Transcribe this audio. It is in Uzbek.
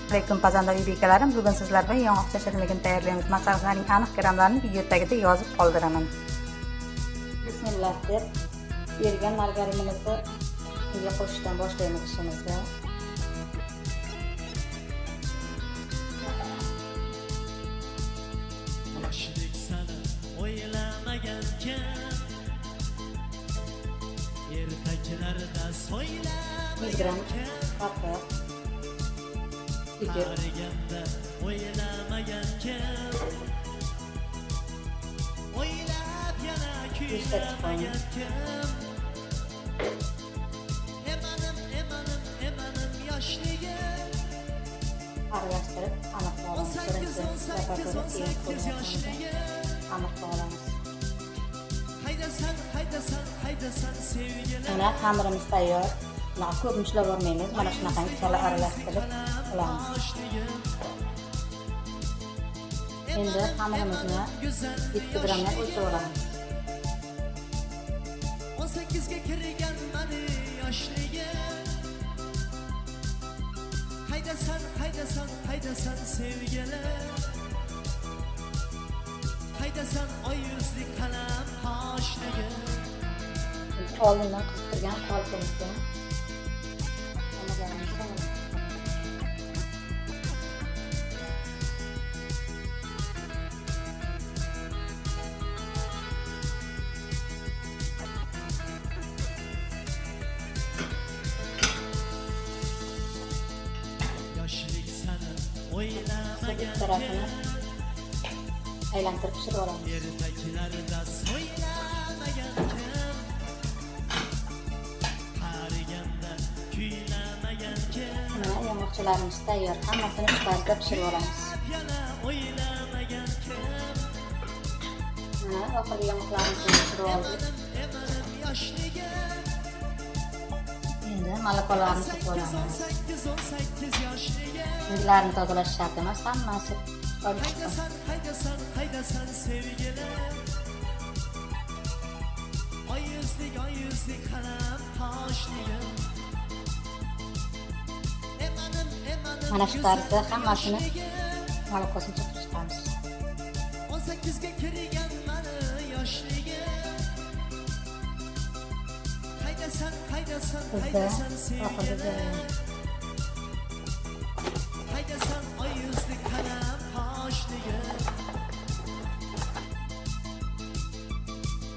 Alaykum pazandali bekalarim, bugun sizlar bilan yong'oqcha shirinligini tayyorlaymiz. Masallarning aniq grammlarini video tagida yozib qoldiraman. Bismillah deb ergan margarinimizni unga qo'shishdan boshlaymiz ishimizni. Yoshlik sani o'ylamagankan, ertaklarda so'ylamagankan, qatiq, qariganda o'ylamagankan, o'ylab yana kuylamagankan. Emanim yoshligim, aralashtirib aniq olamiz. 18 yoshligim. Aniq olamiz. Haydasan sevgilim. Mana xamirimiz tayyor. Mana ko'p mushlab olmaymiz. Mana shunaqangi chala aralashtirib olamiz. Endi xamirimizni 7 grammdan o'lchab olamiz. 18 ga kirgan mani yoshligim. Haydasan sevgilim. Haydasan oy yuzli qalam qoshligim. Oldindan qizdirgan qolpimizni Yoshlik sani o'ylamagan tarafini aylantirib pishirib olamiz. ertaklarda so'ylamagankan, qariganda kuylamagankan. Mana yong'oqchalarimiz tayyor. Hammasini shu tarzda pishirib olamiz. Yana o'ylamagankan. Mana oxirgi yong'oqlarimizni pishirib oldik. Emanim yoshligim. Endi malakolarni sepib olamiz. 18 yoshligim. Indilarini tozalash shart emas, hammasi olib chiqdim. Haydasan sevgilim. Oy yuzli qalam qoshligim. Emanim Mana shu tarzda hammasini malakasini chiqib chiqamiz. 18 ga kirgan mani yoshligim. Haydasan Bizda sevgilim. oxirgi